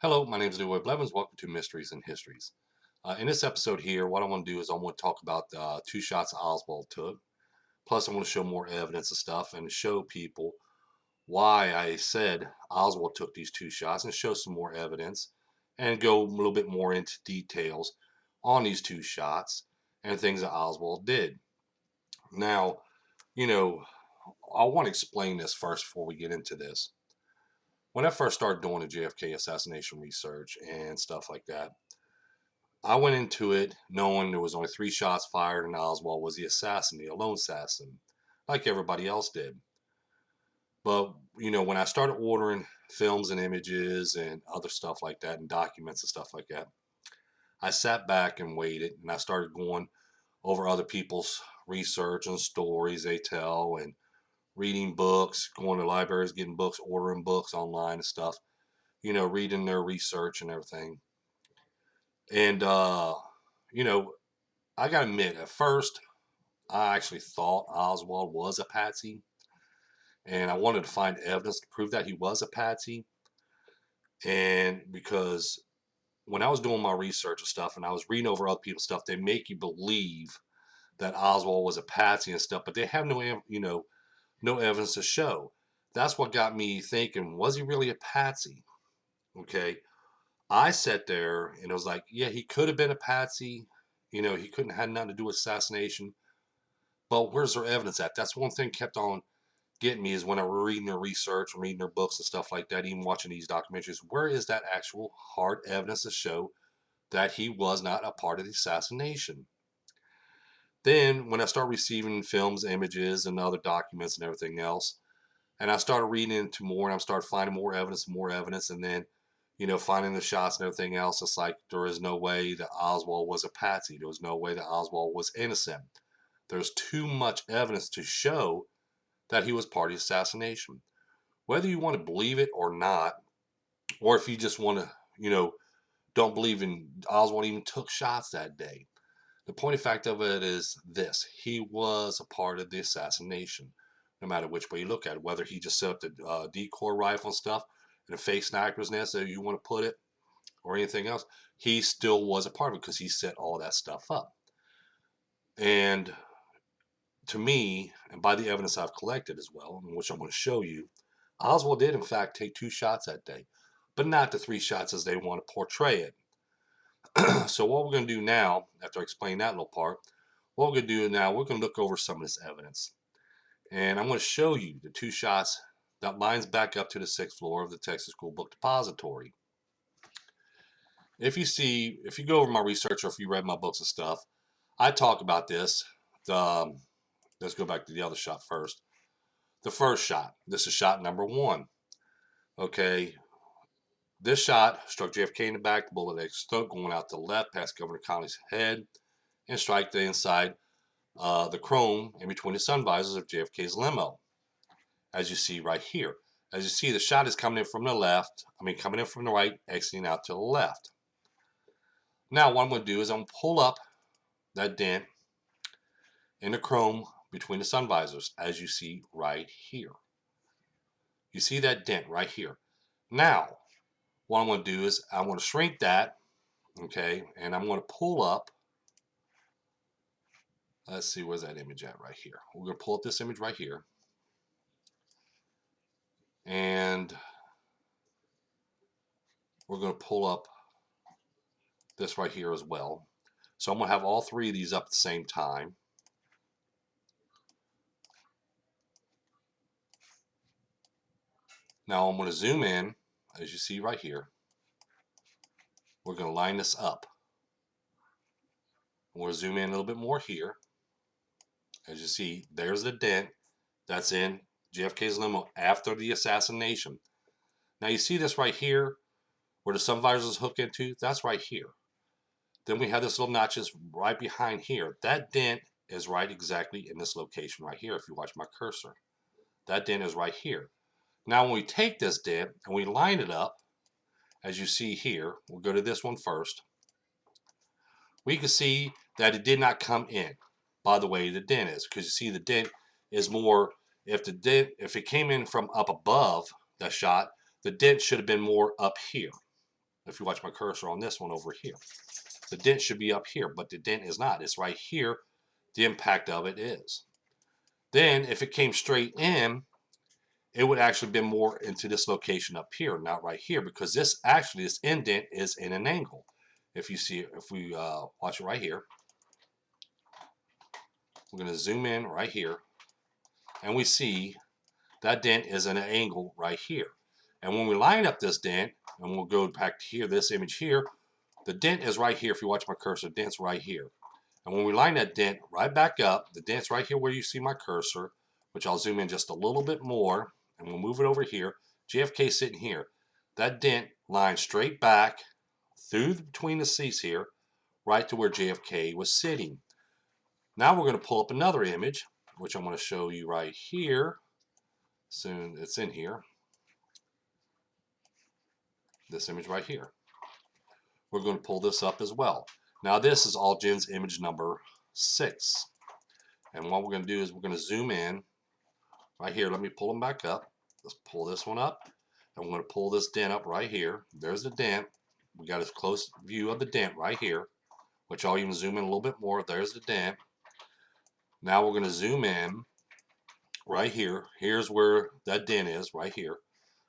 Hello, my name is Leroy Blevins. Welcome to Mysteries and Histories. In this episode here, what I want to do is I want to talk about the two shots Oswald took. Plus, I want to show more evidence and stuff and show people why I said Oswald took these two shots and show some more evidence and go a little bit more into details on these two shots and things that Oswald did. Now, you know, I want to explain this first before we get into this. When I first started doing the JFK assassination research and stuff like that, I went into it knowing there was only three shots fired and Oswald was the assassin, the lone assassin, like everybody else did. But, when I started ordering films and images and other stuff like that and documents and stuff like that, I sat back and waited and I started going over other people's research and stories they tell and reading books, going to libraries, getting books, ordering books online and stuff, reading their research and everything. And, you know, I gotta admit, at first, I actually thought Oswald was a patsy, and I wanted to find evidence to prove that he was a patsy. And because when I was doing my research and stuff, and I was reading over other people's stuff, they make you believe that Oswald was a patsy and stuff, but they have no evidence to show. That's what got me thinking: was he really a patsy? Okay, I sat there and it was like, yeah, he could have been a patsy. He couldn't have had nothing to do with assassination. But where's their evidence at? That's one thing kept on getting me is when I was reading their research and reading their books and stuff like that, even watching these documentaries. Where is that actual hard evidence to show that he was not a part of the assassination? Then, when I started receiving films, images, and other documents and everything else, and I started reading into more and I started finding more evidence, and then, finding the shots and everything else, it's like there is no way that Oswald was a patsy. There was no way that Oswald was innocent. There's too much evidence to show that he was part of the assassination. Whether you want to believe it or not, or if you just want to, don't believe in Oswald even took shots that day. The point of fact of it is this: he was a part of the assassination, no matter which way you look at it. Whether he just set up the decoy rifle and stuff and a fake sniper's nest, if you want to put it, or anything else, he still was a part of it because he set all that stuff up. And to me, and by the evidence I've collected as well, which I'm going to show you, Oswald did in fact take two shots that day, but not the three shots as they want to portray it. So what we're going to do now, after I explain that little part, what we're going to do now, we're going to look over some of this evidence. And I'm going to show you the two shots that lines back up to the sixth floor of the Texas School Book Depository. If you go over my research or if you read my books and stuff, I talk about this. Let's go back to the other shot first. The first shot. This is shot number one. Okay. This shot struck JFK in the back. The bullet exploded going out to the left past Governor Connolly's head and strike the inside the chrome in between the sun visors of JFK's limo, as you see right here. As you see, the shot is coming in from the left. Coming in from the right, exiting out to the left. Now, what I'm going to do is I'm going to pull up that dent in the chrome between the sun visors, as you see right here. You see that dent right here. Now, what I'm going to do is I'm going to shrink that, okay, and I'm going to pull up. Let's see, where's that image at right here? We're going to pull up this image right here. And we're going to pull up this right here as well. So I'm going to have all three of these up at the same time. Now I'm going to zoom in, as you see right here. We're going to line this up. We'll zoom in a little bit more here. As you see, there's the dent that's in JFK's limo after the assassination. Now you see this right here, where the sun visors hook into? That's right here. Then we have this little notches right behind here. That dent is right exactly in this location right here, if you watch my cursor. That dent is right here. Now when we take this dent and we line it up, as you see here, we'll go to this one first. We can see that it did not come in by the way the dent is, because you see the dent is more, if it came in from up above the shot, the dent should have been more up here. If you watch my cursor on this one over here, the dent should be up here, but the dent is not. It's right here. The impact of it is. Then if it came straight in, it would actually be more into this location up here, not right here, because this indent is in an angle. If you see, if we watch it right here, we're going to zoom in right here, and we see that dent is in an angle right here. And when we line up this dent, and we'll go back to here, this image here, the dent is right here. If you watch my cursor, the dent's right here. And when we line that dent right back up, the dent's right here where you see my cursor, which I'll zoom in just a little bit more, and we'll move it over here. JFK sitting here. That dent lines straight back through between the seats here, right to where JFK was sitting. Now we're going to pull up another image, which I'm going to show you right here. Soon it's in here. This image right here. We're going to pull this up as well. Now this is Algen's image number 6. And what we're going to do is we're going to zoom in right here. Let me pull them back up. Let's pull this one up. And we're going to pull this dent up right here. There's the dent. We got a close view of the dent right here, which I'll even zoom in a little bit more. There's the dent. Now we're going to zoom in right here. Here's where that dent is right here.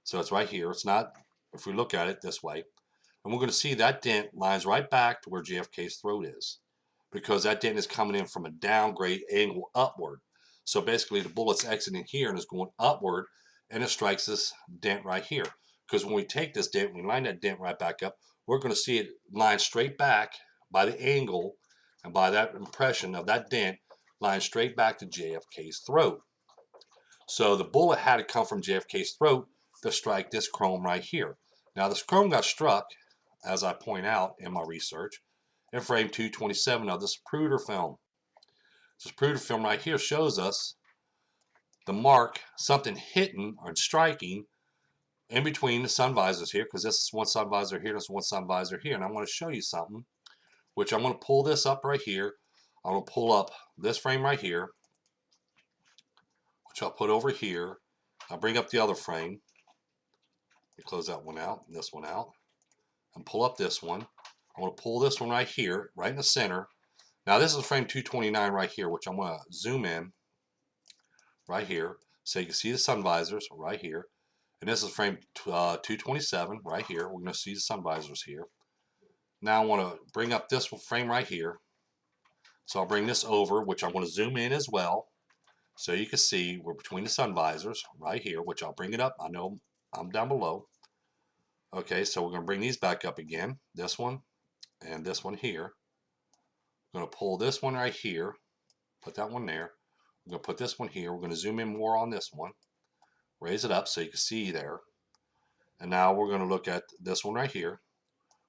So it's right here. It's not, if we look at it this way, and we're going to see that dent lines right back to where JFK's throat is, because that dent is coming in from a downgrade angle upward. So basically the bullet's exiting here and is going upward, and it strikes this dent right here. Because when we take this dent, we line that dent right back up, we're going to see it line straight back by the angle and by that impression of that dent line straight back to JFK's throat. So the bullet had to come from JFK's throat to strike this chrome right here. Now this chrome got struck, as I point out in my research, in frame 227 of the Zapruder film. This Zapruder film right here shows us the mark, something hitting or striking in between the sun visors here, because this is one sun visor here, this is one sun visor here, and I want to show you something, which I'm going to pull this up right here. I'm going to pull up this frame right here, which I'll put over here. I'll bring up the other frame. Close that one out and this one out, and pull up this one. I'm going to pull this one right here, right in the center. Now this is frame 229 right here, which I'm going to zoom in right here so you can see the sun visors right here. And this is frame 227 right here. We're going to see the sun visors here. Now I want to bring up this frame right here. So I'll bring this over, which I'm going to zoom in as well, so you can see we're between the sun visors right here, which I'll bring it up. I know I'm down below. Okay, so we're going to bring these back up again. This one and this one here. I'm going to pull this one right here, put that one there. We're going to put this one here. We're going to zoom in more on this one, raise it up so you can see there. And now we're going to look at this one right here,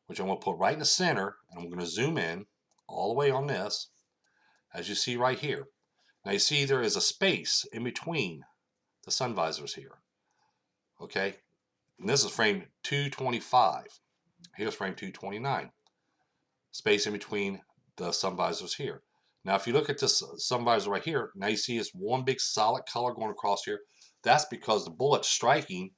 which I'm going to put right in the center, and I'm going to zoom in all the way on this, as you see right here. Now you see there is a space in between the sun visors here. Okay, and this is frame 225. Here's frame 229. Space in between the sun visors here. Now if you look at this sun visor right here, now you see it's one big solid color going across here. That's because the bullet's striking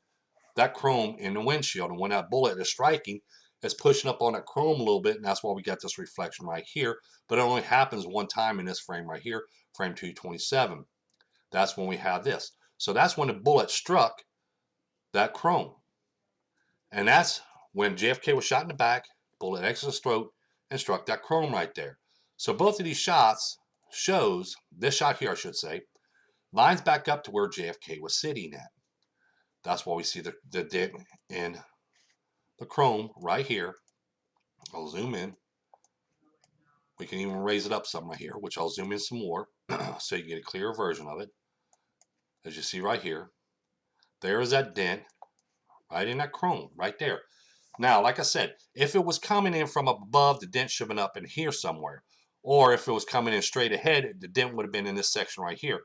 that chrome in the windshield, and when that bullet is striking, it's pushing up on that chrome a little bit, and that's why we got this reflection right here. But it only happens one time in this frame right here, frame 227. That's when we have this. So that's when the bullet struck that chrome. And that's when JFK was shot in the back, bullet exited his throat, and struck that chrome right there. So both of these shots shows, this shot here I should say, lines back up to where JFK was sitting at. That's why we see the dent in the chrome right here. I'll zoom in. We can even raise it up some right here, which I'll zoom in some more so you get a clearer version of it. As you see right here, there is that dent right in that chrome right there. Now, like I said, if it was coming in from above, the dent should have been up in here somewhere. Or if it was coming in straight ahead, the dent would have been in this section right here.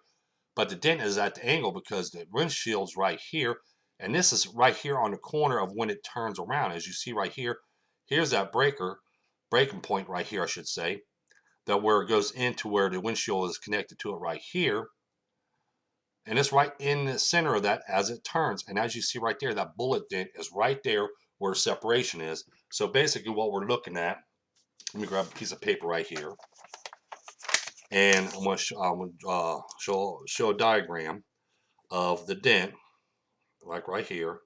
But the dent is at the angle because the windshield's right here, and this is right here on the corner of when it turns around. As you see right here, here's that breaking point right here, I should say, that where it goes into where the windshield is connected to it right here. And it's right in the center of that as it turns. And as you see right there, that bullet dent is right there where separation is. So basically what we're looking at, let me grab a piece of paper right here, and I'm going to show a diagram of the dent, like right here.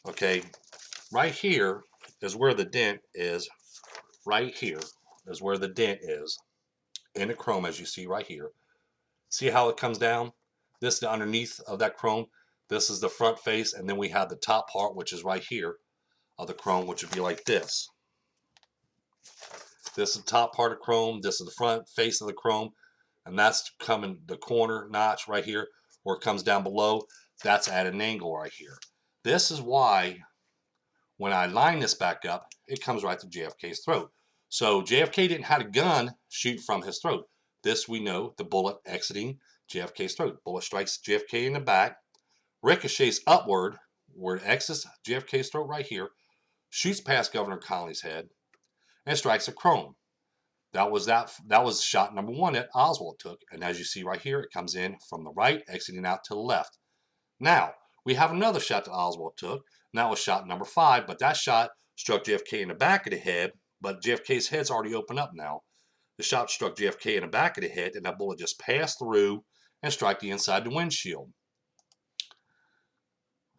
Okay, right here is where the dent is. Right here is where the dent is in the chrome, as you see right here. See how it comes down? This is the underneath of that chrome. This is the front face, and then we have the top part, which is right here of the chrome, which would be like this. This is the top part of chrome. This is the front face of the chrome, and that's coming the corner notch right here where it comes down below. That's at an angle right here. This is why when I line this back up, it comes right to JFK's throat. So JFK didn't have a gun shoot from his throat. This we know, the bullet exiting JFK's throat. Bullet strikes JFK in the back, ricochets upward where it exits JFK's throat right here, shoots past Governor Connolly's head, and strikes a chrome. That was shot number one that Oswald took. And as you see right here, it comes in from the right, exiting out to the left. Now, we have another shot that Oswald took, and that was shot number 5, but that shot struck JFK in the back of the head, but JFK's head's already opened up now. The shot struck JFK in the back of the head, and that bullet just passed through and struck the inside of the windshield.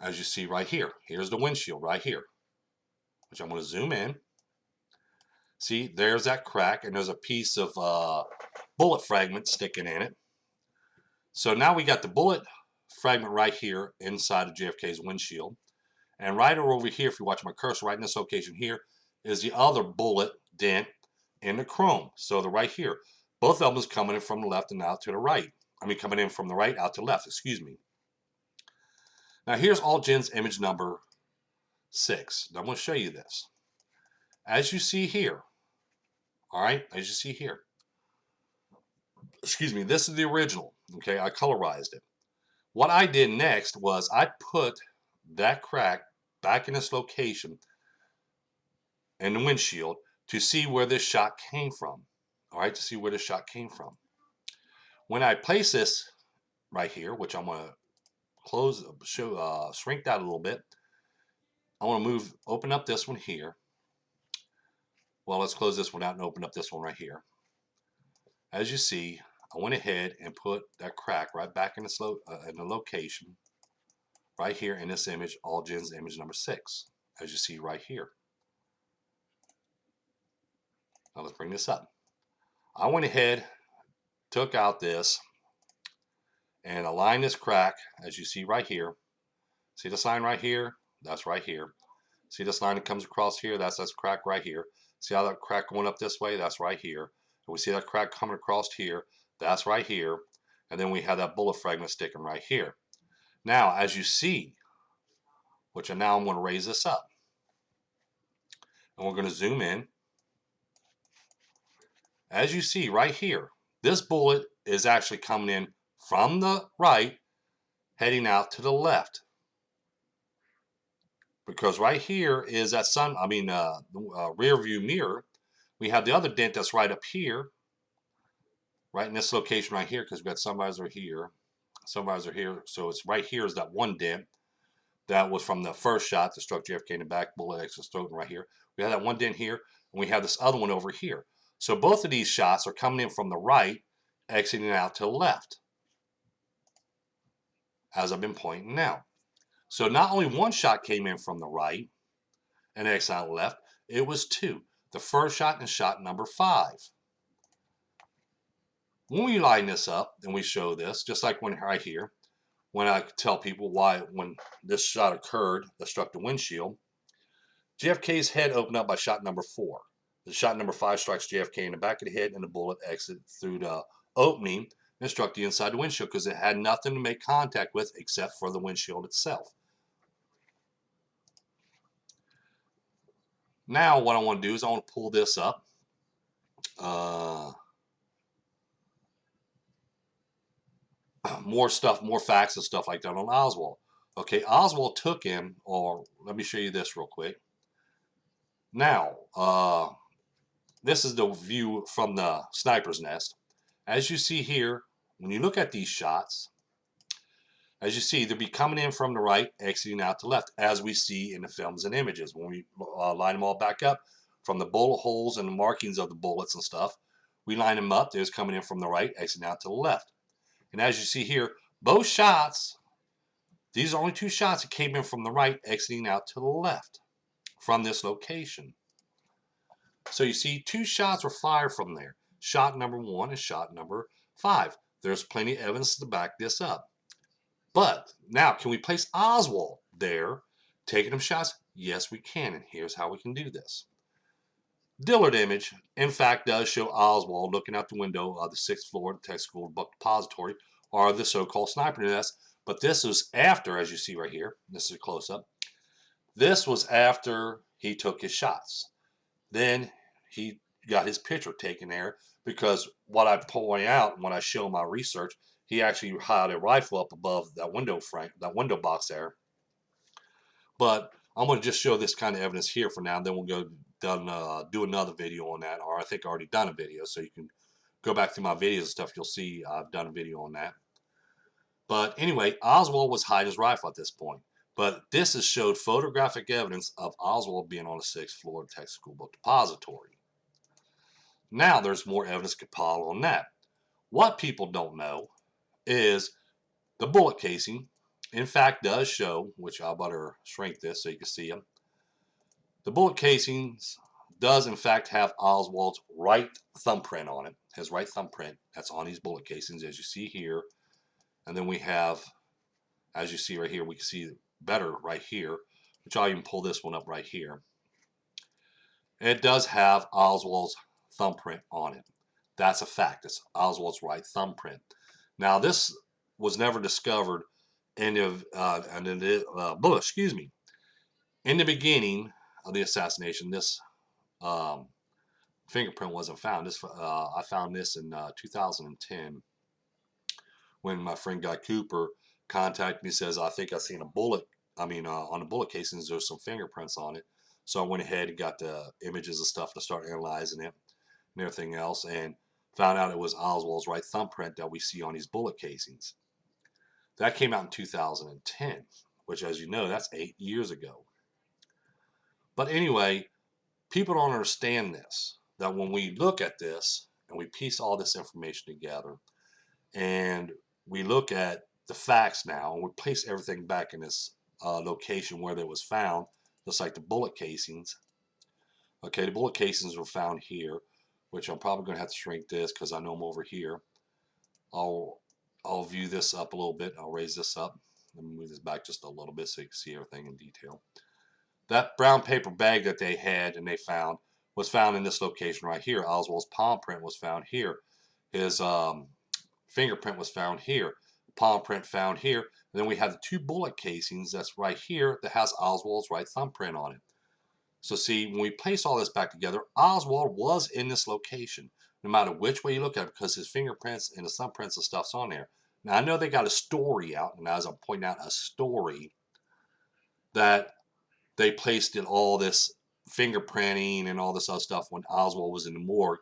As you see right here, here's the windshield right here, which I'm going to zoom in. See, there's that crack, and there's a piece of bullet fragment sticking in it. So now we got the bullet fragment right here inside of JFK's windshield. And right over here, if you watch my cursor, right in this location here, is the other bullet dent in the chrome. So they're right here. Both of them is coming in from the left and out to the right. I mean, coming in from the right out to the left, excuse me. Now here's Altgen's image number 6. Now I'm going to show you this. As you see here, all right, as you see here, excuse me, this is the original, okay, I colorized it. What I did next was I put that crack back in this location in the windshield to see where this shot came from, all right, to see where this shot came from. When I place this right here, which I'm going to shrink that a little bit, I want to open up this one here. Well, let's close this one out and open up this one right here. As you see, I went ahead and put that crack right back in the location right here in this image, Altgen's image number 6, as you see right here. Now let's bring this up. I went ahead, took out this, and aligned this crack, as you see right here. See this line right here? That's right here. See this line that comes across here? That's crack right here. See how that crack going up this way? That's right here. And we see that crack coming across here. That's right here. And then we have that bullet fragment sticking right here. Now, as you see, now I'm going to raise this up. And we're going to zoom in. As you see right here, this bullet is actually coming in from the right, heading out to the left. Because right here is that rear view mirror. We have the other dent that's right up here, right in this location right here, because we've got some visor here, some visor here. So it's right here is that one dent that was from the first shot that struck JFK in the back, bullet exits throat, and right here. We have that one dent here, and we have this other one over here. So both of these shots are coming in from the right, exiting out to the left, as I've been pointing out. So not only one shot came in from the right and exited out left, it was 2. The first shot and shot number 5. When we line this up and we show this, just like right here, when I tell people why when this shot occurred that struck the windshield, JFK's head opened up by shot number 4. The shot number 5 strikes JFK in the back of the head, and the bullet exited through the opening and struck the inside of the windshield because it had nothing to make contact with except for the windshield itself. Now what I want to do is I want to pull this up. More stuff, more facts and stuff like that on Oswald. Okay, Oswald took him, or let me show you this real quick. Now, this is the view from the sniper's nest. As you see here, when you look at these shots, As you see, they'll be coming in from the right, exiting out the left, as we see in the films and images. When we line them all back up from the bullet holes and the markings of the bullets and stuff, we line them up. There's coming in from the right, exiting out to the left. And as you see here, both shots, these are only 2 shots that came in from the right, exiting out to the left from this location. So you see 2 shots were fired from there. Shot number 1 and shot number 5. There's plenty of evidence to back this up. But now, can we place Oswald there taking them shots? Yes, we can, and here's how we can do this. Dillard image, in fact, does show Oswald looking out the window of the 6th floor of the Texas School Book Depository, or the so-called sniper nest. But this was after, as you see right here, this is a close-up, this was after he took his shots. Then he got his picture taken there, because what I point out when I show my research, he actually had a rifle up above that window frame, that window box there. But I'm going to just show this kind of evidence here for now, and then we'll go do another video on that, or I think I already done a video, so you can go back through my videos and stuff. You'll see I've done a video on that. But anyway, Oswald was hiding his rifle at this point. But this has showed photographic evidence of Oswald being on the 6th floor of the Texas School Book Depository. Now there's more evidence compiled on that. What people don't know is the bullet casing, in fact, does show, which I better shrink this so you can see them. The bullet casings does, in fact, have Oswald's right thumbprint on it. His right thumbprint, that's on these bullet casings, as you see here. And then we have, as you see right here, we can see better right here, which I'll even pull this one up right here. It does have Oswald's thumbprint on it. That's a fact. It's Oswald's right thumbprint. Now, this was never discovered in the in the beginning of the assassination. This fingerprint wasn't found. I found this in 2010 when my friend Guy Cooper contacted me. Says, I think I seen a bullet. On the bullet casings, there's some fingerprints on it. So I went ahead and got the images and stuff to start analyzing it and everything else, and found out it was Oswald's right thumbprint that we see on these bullet casings. That came out in 2010, which, as you know, that's 8 years ago. But anyway, people don't understand this, that when we look at this and we piece all this information together and we look at the facts now and we place everything back in this location where it was found, just like the bullet casings. Okay, the bullet casings were found here, which I'm probably going to have to shrink this because I know I'm over here. I'll view this up a little bit. I'll raise this up. Let me move this back just a little bit so you can see everything in detail. That brown paper bag that they had and they found was found in this location right here. Oswald's palm print was found here. His fingerprint was found here. Palm print found here. And then we have the 2 bullet casings that's right here that has Oswald's right thumbprint on it. So see, when we place all this back together, Oswald was in this location, no matter which way you look at it, because his fingerprints and his thumbprints and stuff's on there. Now, I know they got a story out, and as I'm pointing out, a story that they placed in all this fingerprinting and all this other stuff when Oswald was in the morgue.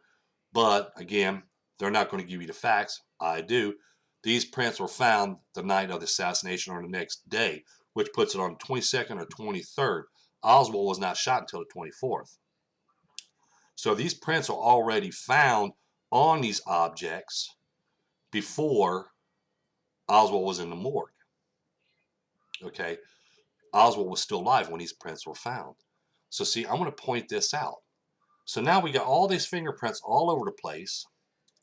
But again, they're not going to give you the facts. I do. These prints were found the night of the assassination or the next day, which puts it on the 22nd or 23rd. Oswald was not shot until the 24th. So these prints are already found on these objects before Oswald was in the morgue. Okay, Oswald was still alive when these prints were found. So see, I'm going to point this out. So now we got all these fingerprints all over the place.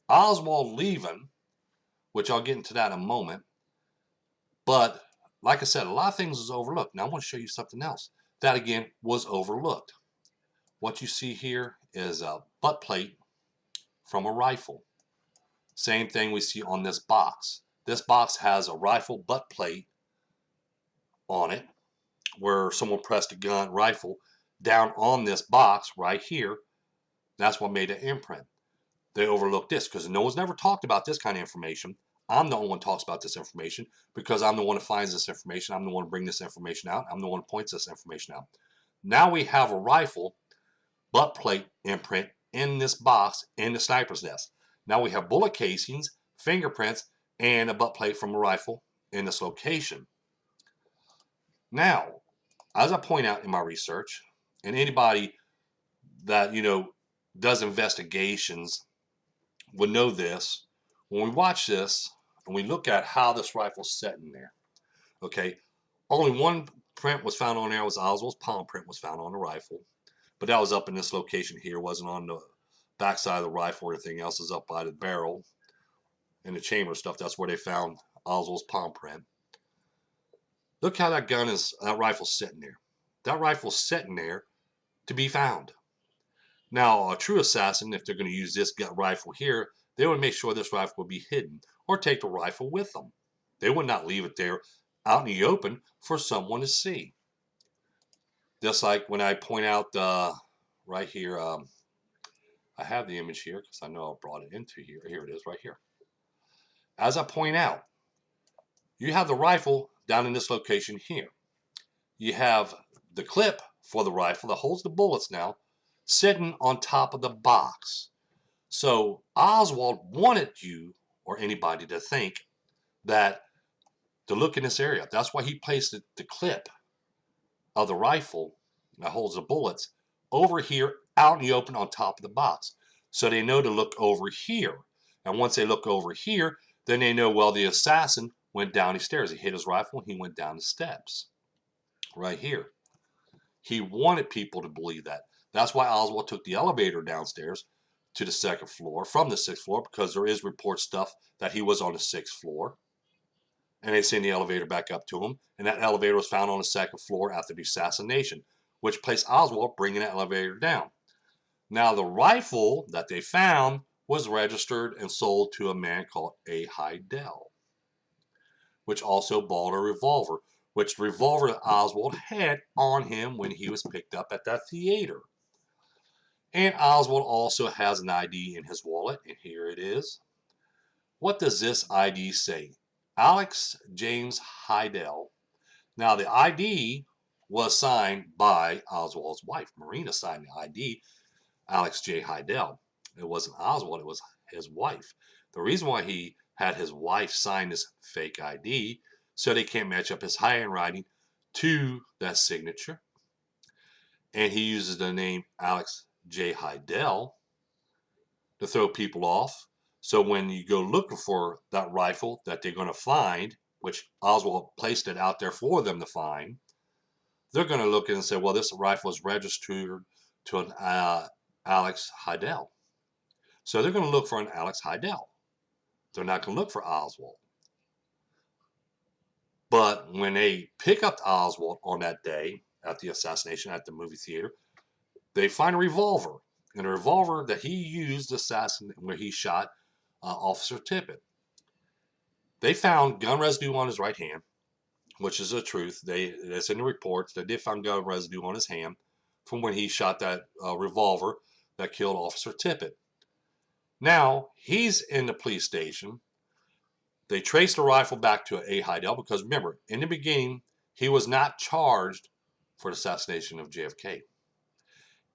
Oswald leaving, which I'll get into that in a moment. But like I said, a lot of things was overlooked. Now I want to show you something else that again was overlooked. What you see here is a butt plate from a rifle. Same thing we see on this box. This box has a rifle butt plate on it where someone pressed a rifle down on this box right here. That's what made an imprint. They overlooked this because no one's never talked about this kind of information. I'm the only one who talks about this information because I'm the one who finds this information. I'm the one who brings this information out. I'm the one who points this information out. Now we have a rifle butt plate imprint in this box in the sniper's nest. Now we have bullet casings, fingerprints, and a butt plate from a rifle in this location. Now, as I point out in my research, and anybody that, does investigations would know this, when we watch this and we look at how this rifle's set in there, okay, only one print was found on there. Was Oswald's palm print was found on the rifle, but that was up in this location here. It wasn't on the backside of the rifle or anything else. It was up by the barrel and the chamber stuff. That's where they found Oswald's palm print. Look how that rifle's sitting there. That rifle's sitting there to be found. Now, a true assassin, if they're going to use this rifle here, they would make sure this rifle would be hidden or take the rifle with them. They would not leave it there out in the open for someone to see. Just like when I point out right here, I have the image here because I know I brought it into here. Here it is right here. As I point out, you have the rifle down in this location here. You have the clip for the rifle that holds the bullets now sitting on top of the box. So Oswald wanted you or anybody to think that to look in this area. That's why he placed the clip of the rifle that holds the bullets over here out in the open on top of the box. So they know to look over here. And once they look over here, then they know, well, the assassin went down the stairs. He hit his rifle and he went down the steps. Right here. He wanted people to believe that. That's why Oswald took the elevator downstairs to the second floor from the sixth floor, because there is report stuff that he was on the sixth floor. And they send the elevator back up to him. And that elevator was found on the second floor after the assassination, which placed Oswald bringing that elevator down. Now, the rifle that they found was registered and sold to a man called A. Heidel, which also bought a revolver, which the revolver that Oswald had on him when he was picked up at that theater. And Oswald also has an ID in his wallet, and here it is. What does this ID say? Alex James Heidel. Now, the ID was signed by Oswald's wife. Marina signed the ID, Alex J. Heidel. It wasn't Oswald, it was his wife. The reason why he had his wife sign this fake ID, so they can't match up his handwriting to that signature. And he uses the name Alex J. Heidel to throw people off. So when you go looking for that rifle that they're going to find, which Oswald placed it out there for them to find, they're going to look and say, well, this rifle is registered to an Alex Heidel. So they're going to look for an Alex Heidel. They're not going to look for Oswald. But when they pick up Oswald on that day at the assassination at the movie theater, they find a revolver. And a revolver that he used where he shot Officer Tippit. They found gun residue on his right hand, which is the truth. That's in the reports. They did find gun residue on his hand from when he shot that revolver that killed Officer Tippit. Now, he's in the police station. They traced the rifle back to A. Heidel because, remember, in the beginning, he was not charged for the assassination of JFK.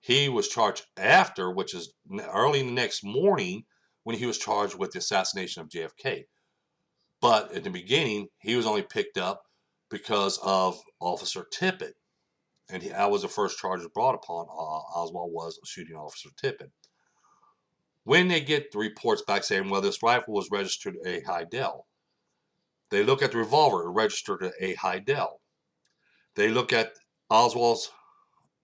He was charged after, which is early in the next morning, when he was charged with the assassination of JFK. But at the beginning, he was only picked up because of Officer Tippit. And that was the first charge brought upon Oswald, was shooting Officer Tippit. When they get the reports back saying, well, this rifle was registered to A. Heidel, they look at the revolver, registered to A. Heidel. They look at Oswald's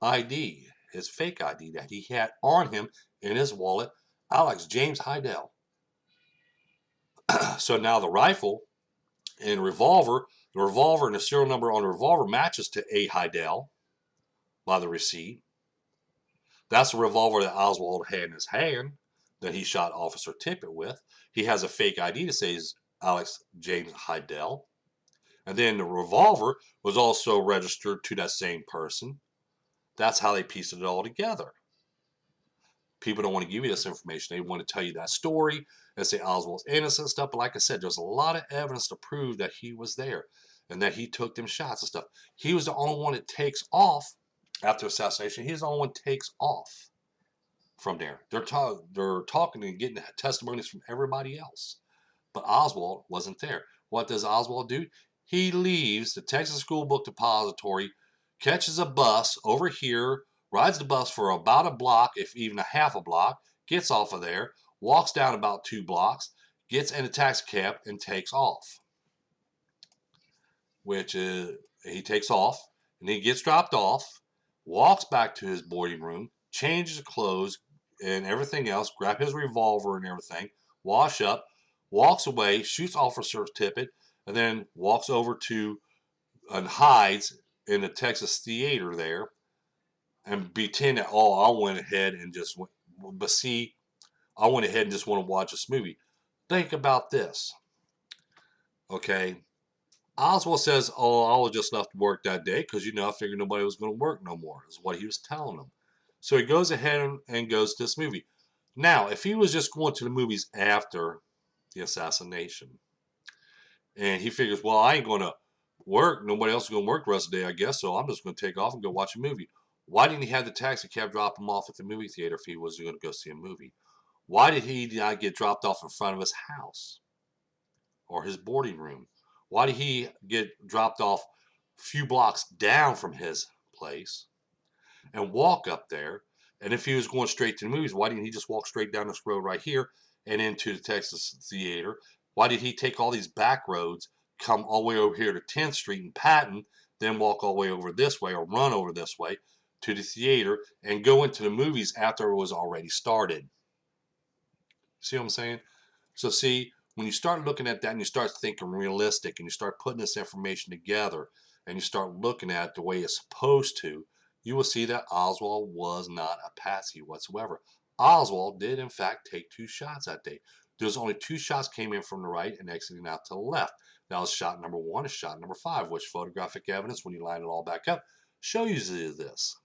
ID, his fake ID that he had on him in his wallet, Alex James Heidel. So now the rifle and the revolver and the serial number on the revolver matches to A. Heidel by the receipt. That's the revolver that Oswald had in his hand that he shot Officer Tippit with. He has a fake ID that says Alex James Heidel. And then the revolver was also registered to that same person. That's how they pieced it all together. People don't want to give you this information. They want to tell you that story and say Oswald's innocent and stuff. But like I said, there's a lot of evidence to prove that he was there and that he took them shots and stuff. He was the only one that takes off after assassination. He's the only one that takes off from there. They're talking and getting testimonies from everybody else. But Oswald wasn't there. What does Oswald do? He leaves the Texas School Book Depository, catches a bus over here, rides the bus for about a block, if even a half a block, gets off of there, walks down about 2 blocks, gets in a taxi cab, and takes off. Which is, he takes off, and he gets dropped off, walks back to his boarding room, changes clothes and everything else, grab his revolver and everything, wash up, walks away, shoots Officer Tippit, and then walks over to and hides in the Texas Theater there and pretend that, oh, I went ahead and just went, but see, I went ahead and just want to watch this movie. Think about this, okay? Oswald says, oh, I was just left work that day because, I figured nobody was going to work no more, is what he was telling them. So he goes ahead and goes to this movie. Now, if he was just going to the movies after the assassination, and he figures, well, I ain't going to work, nobody else is going to work the rest of the day, I guess, so I'm just going to take off and go watch a movie. Why didn't he have the taxi cab drop him off at the movie theater if he was going to go see a movie? Why did he not get dropped off in front of his house or his boarding room? Why did he get dropped off a few blocks down from his place and walk up there? And if he was going straight to the movies, why didn't he just walk straight down this road right here and into the Texas Theater? Why did he take all these back roads, come all the way over here to 10th Street and Patton, then walk all the way over this way or run over this way to the theater and go into the movies after it was already started? See what I'm saying? So see, when you start looking at that and you start thinking realistic and you start putting this information together and you start looking at it the way it's supposed to, you will see that Oswald was not a patsy whatsoever. Oswald did in fact take 2 shots that day. There's only 2 shots came in from the right and exiting out to the left. That was shot number 1 and shot number 5, which photographic evidence, when you line it all back up, shows you this,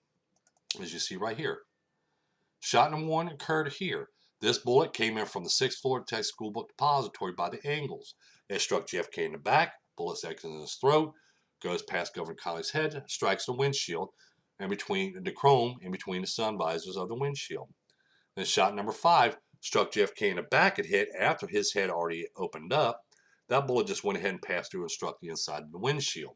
as you see right here. Shot number 1 occurred here. This bullet came in from the 6th floor of the Texas School Book Depository by the angles. It struck JFK in the back, bullets exit in his throat, goes past Governor Connolly's head, strikes the windshield, and between the chrome in between the sun visors of the windshield. Then shot number 5 struck JFK in the back and hit after his head already opened up. That bullet just went ahead and passed through and struck the inside of the windshield.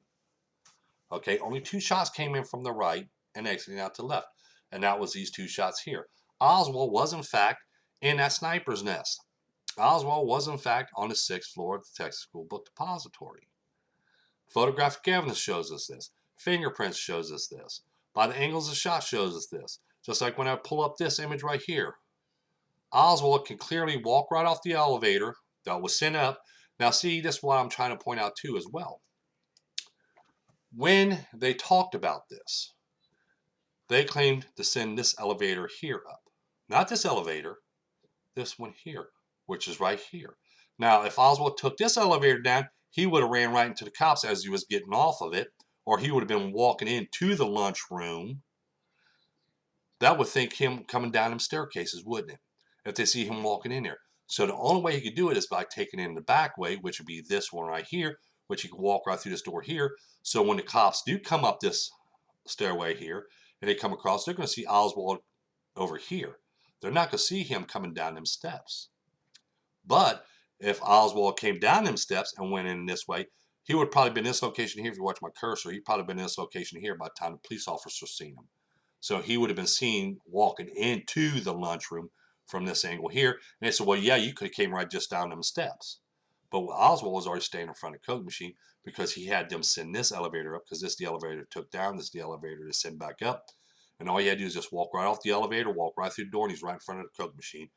Okay, only 2 shots came in from the right and exiting out to the left, and that was these 2 shots here. Oswald was in fact in that sniper's nest. Oswald was in fact on the 6th floor of the Texas School Book Depository. Photographic evidence shows us this. Fingerprints shows us this. By the angles of the shot shows us this. Just like when I pull up this image right here. Oswald can clearly walk right off the elevator that was sent up. Now see, this is what I'm trying to point out too as well. When they talked about this, they claimed to send this elevator here up. Not this elevator, this one here, which is right here. Now, if Oswald took this elevator down, he would have ran right into the cops as he was getting off of it, or he would have been walking into the lunchroom. That would think him coming down them staircases, wouldn't it? If they see him walking in there. So the only way he could do it is by taking it in the back way, which would be this one right here, which he could walk right through this door here. So when the cops do come up this stairway here, and they come across, they're going to see Oswald over here. They're not going to see him coming down them steps. But if Oswald came down them steps and went in this way, he would probably been in this location here. If you watch my cursor, he'd probably been in this location here by the time the police officer seen him. So he would have been seen walking into the lunchroom from this angle here. And they said, well, yeah, you could have came right just down them steps. But Oswald was already staying in front of the Coke machine because he had them send this elevator up, because this is the elevator took down, this is the elevator to send back up. And all you had to do is just walk right off the elevator, walk right through the door, and he's right in front of the Coke machine.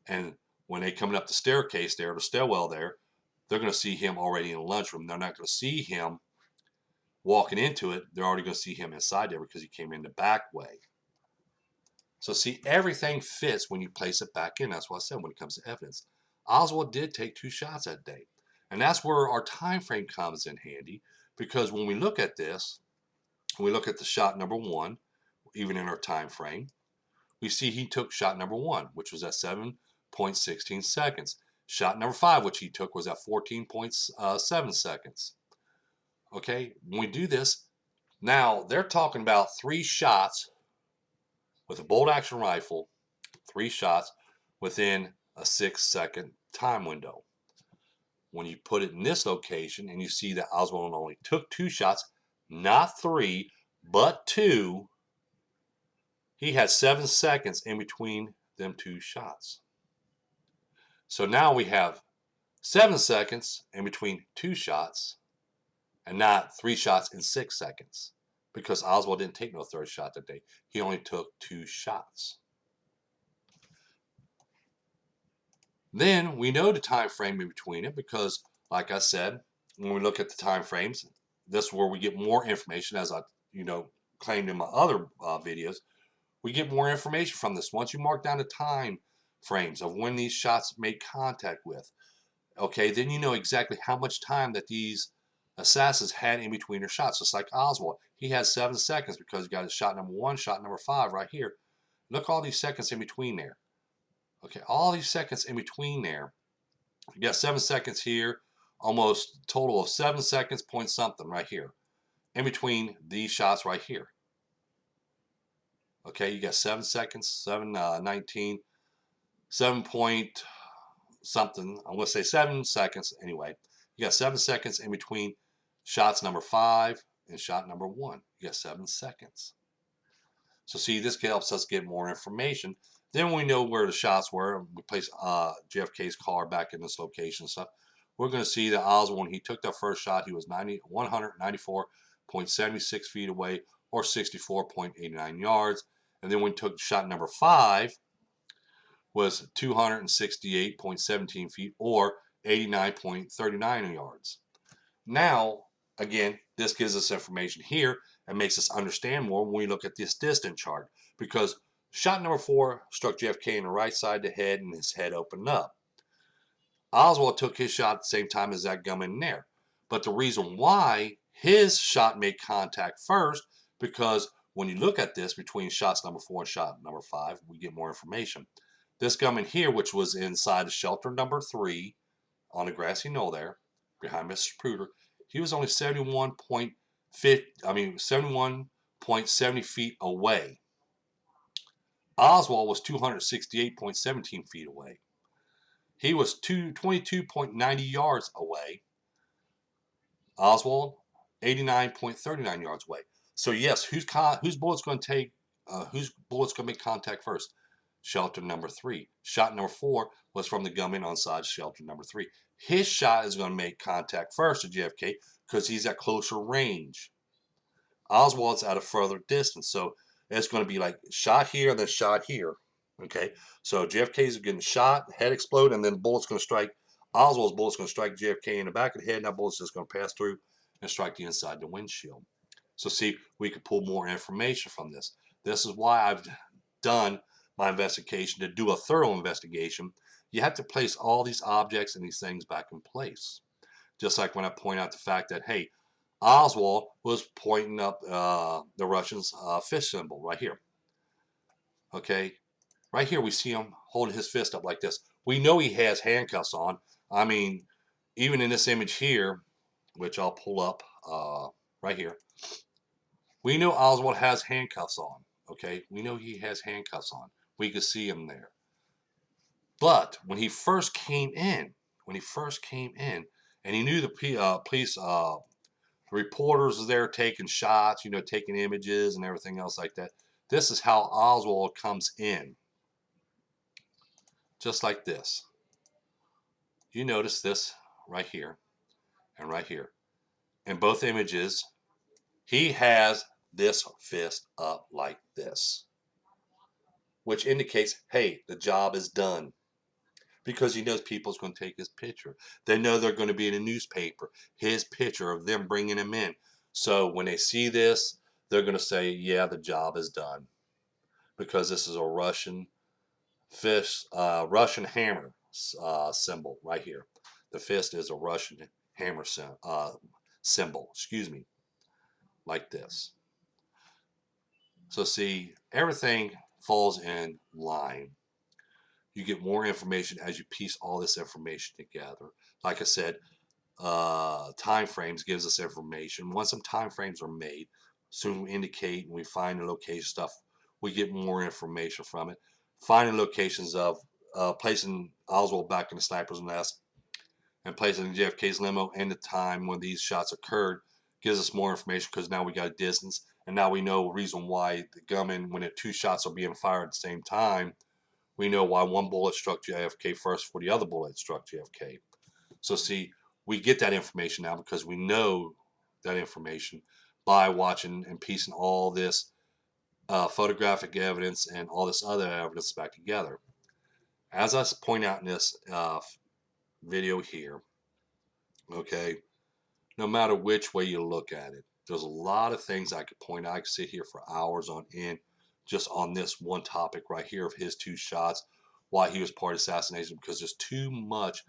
And when they coming up the staircase there, the stairwell there, they're going to see him already in the lunchroom. They're not going to see him walking into it. They're already going to see him inside there because he came in the back way. So see, everything fits when you place it back in. That's what I said when it comes to evidence. Oswald did take 2 shots that day. And that's where our time frame comes in handy, because when we look at this, we look at the shot number 1, even in our time frame, we see he took shot number 1, which was at 7.16 seconds. Shot number 5, which he took, was at 14.7 seconds. Okay, when we do this, now they're talking about 3 shots with a bolt action rifle, 3 shots within a 6-second time window. when you put it in this location and you see that Oswald only took 2 shots, not 3, but 2, he had 7 seconds in between them 2 shots. So now we have 7 seconds in between 2 shots and not 3 shots in 6 seconds, because Oswald didn't take no third shot that day. He only took 2 shots. Then we know the time frame in between it because, like I said, when we look at the time frames, this is where we get more information, as I claimed in my other videos. We get more information from this. Once you mark down the time frames of when these shots made contact with, okay, then you know exactly how much time that these assassins had in between their shots. Just like Oswald, he has 7 seconds because he got his shot number 1, shot number 5 right here. Look, all these seconds in between there. Okay, all these seconds in between there. You got 7 seconds here, almost total of 7 seconds point something right here, in between these shots right here. Okay, you got 7 seconds, 7:19, 7 point something. I'm going to say 7 seconds anyway. You got 7 seconds in between shots number 5 and shot number 1. You got 7 seconds. So see, this helps us get more information. Then we know where the shots were. We place JFK's car back in this location and stuff. We're going to see that Oswald, when he took that first shot, he was 194.76 feet away, or 64.89 yards. And then when he took shot number 5, was 268.17 feet, or 89.39 yards. Now, again, this gives us information here and makes us understand more when we look at this distance chart, because shot number 4 struck JFK in the right side of the head and his head opened up. Oswald took his shot at the same time as that gunman there. But the reason why his shot made contact first, because when you look at this between shots number 4 and shot number 5, we get more information. This gunman here, which was inside the shelter number 3 on the grassy knoll there, behind Mr. Pruder, he was only 71.70 feet away. Oswald was 268.17 feet away. He was 22.90 yards away. Oswald, 89.39 yards away. So yes, whose bullet's going to take? Whose bullet's going to make contact first? Shelter number 3. Shot number 4 was from the gunman on side shelter number 3. His shot is going to make contact first to JFK because he's at closer range. Oswald's at a further distance, so it's going to be like shot here and then shot here. Okay, so JFK's getting shot, head explode, and then the bullet's going to strike. Oswald's bullet's going to strike JFK in the back of the head, and that bullet's just going to pass through and strike the inside the windshield. So see, we can pull more information from this. This is why I've done my investigation, to do a thorough investigation. You have to place all these objects and these things back in place. Just like when I point out the fact that, hey, Oswald was pointing up the Russians' fist symbol right here. Okay, right here we see him holding his fist up like this. We know he has handcuffs on. I mean, even in this image here, which I'll pull up right here, we know Oswald has handcuffs on. Okay, we know he has handcuffs on. We could see him there. But when he first came in, and he knew the police reporters were there taking shots, taking images and everything else like that. This is how Oswald comes in. Just like this. You notice this right here and right here. In both images, he has this fist up like this, which indicates, hey, the job is done. Because he knows people's going to take his picture. They know they're going to be in a newspaper, his picture of them bringing him in. So when they see this, they're going to say, yeah, the job is done. Because this is a Russian fist, Russian hammer symbol right here. The fist is a Russian hammer symbol, like this. So see, everything falls in line. You get more information as you piece all this information together. Like I said, time frames gives us information. Once some time frames are made, soon we indicate and we find the location stuff, we get more information from it. Finding locations of placing Oswald back in the sniper's nest and placing JFK's limo and the time when these shots occurred gives us more information because now we got a distance and now we know the reason why the gunman, when the two shots are being fired at the same time, we know why one bullet struck JFK first before the other bullet struck JFK. So see, we get that information now because we know that information by watching and piecing all this photographic evidence and all this other evidence back together. As I point out in this video here, okay, no matter which way you look at it, there's a lot of things I could point out. I could sit here for hours on end just on this one topic right here of his two shots, why he was part of the assassination, because there's too much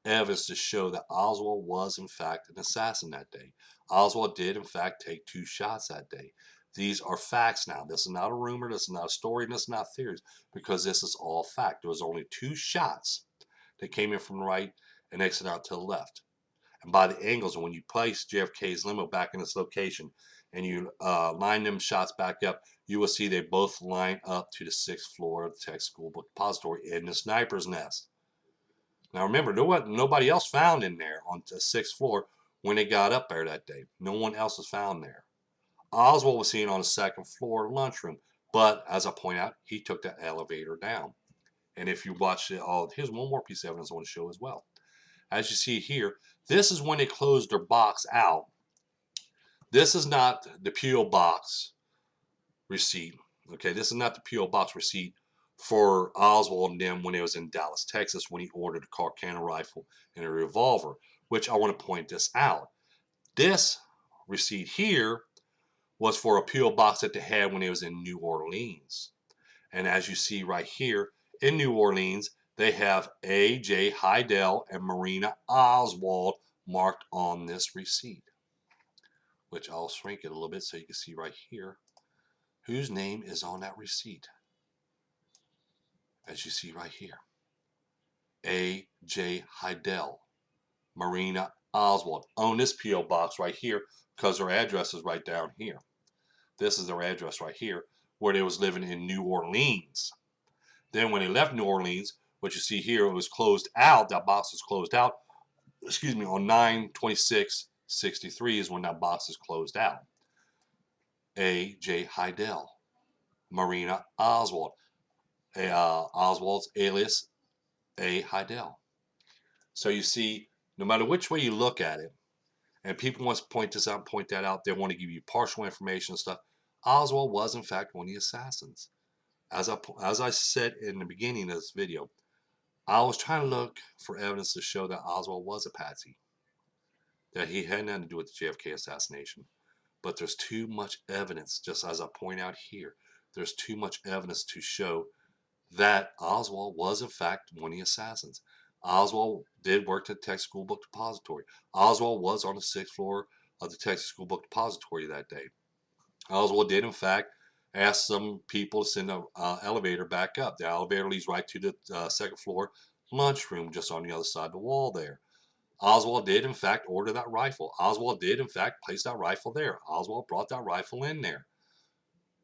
evidence to show that Oswald was in fact an assassin that day. Oswald did in fact take two shots that day. These are facts now. This is not a rumor, this is not a story, and this is not theories, because this is all fact. There was only two shots that came in from the right and exited out to the left. And by the angles, and when you place JFK's limo back in its location and you line them shots back up, you will see they both line up to the 6th floor of the Texas School Book Depository in the sniper's nest. Now remember, there wasn't nobody else found in there on the 6th floor when they got up there that day. No one else was found there. Oswald was seen on the 2nd floor lunchroom, but as I point out, he took the elevator down. And if you watch it, here's one more piece of evidence I want to show as well. As you see here, this is when they closed their box out. This is not the P.O. Box receipt. Okay, this is not the P.O. Box receipt for Oswald and them when he was in Dallas, Texas, when he ordered a car cannon rifle and a revolver, which I want to point this out. This receipt here was for a P.O. Box that they had when he was in New Orleans. And as you see right here, in New Orleans, they have A.J. Heidel and Marina Oswald marked on this receipt, which I'll shrink it a little bit so you can see right here whose name is on that receipt. As you see right here, A.J. Heidel, Marina Oswald, on this P.O. Box right here, because their address is right down here. This is their address right here, where they was living in New Orleans. Then when they left New Orleans, what you see here, it was closed out. That box was closed out. Excuse me, on 9/26/63 is when that box is closed out. A.J. Heidel, Marina Oswald, Oswald's alias A. Heidel. So you see, no matter which way you look at it, and people want to point this out and point that out, they want to give you partial information and stuff. Oswald was in fact one of the assassins. As I said in the beginning of this video, I was trying to look for evidence to show that Oswald was a patsy, that he had nothing to do with the JFK assassination. But there's too much evidence, just as I point out here, there's too much evidence to show that Oswald was in fact one of the assassins. Oswald did work at the Texas School Book Depository. Oswald was on the 6th floor of the Texas School Book Depository that day. Oswald did in fact ask some people to send an elevator back up. The elevator leads right to the 2nd floor lunchroom just on the other side of the wall there. Oswald did in fact order that rifle. Oswald did in fact place that rifle there. Oswald brought that rifle in there.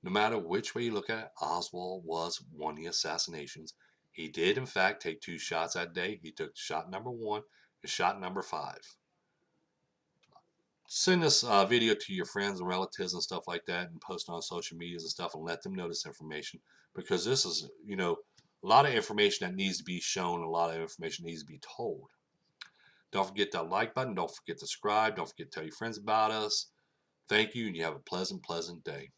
No matter which way you look at it, Oswald was one of the assassinations. He did in fact take two shots that day. He took shot number 1 and shot number 5. Send this video to your friends and relatives and stuff like that, and post on social medias and stuff, and let them know this information, because this is, a lot of information that needs to be shown, a lot of information needs to be told. Don't forget that like button. Don't forget to subscribe. Don't forget to tell your friends about us. Thank you, and you have a pleasant day.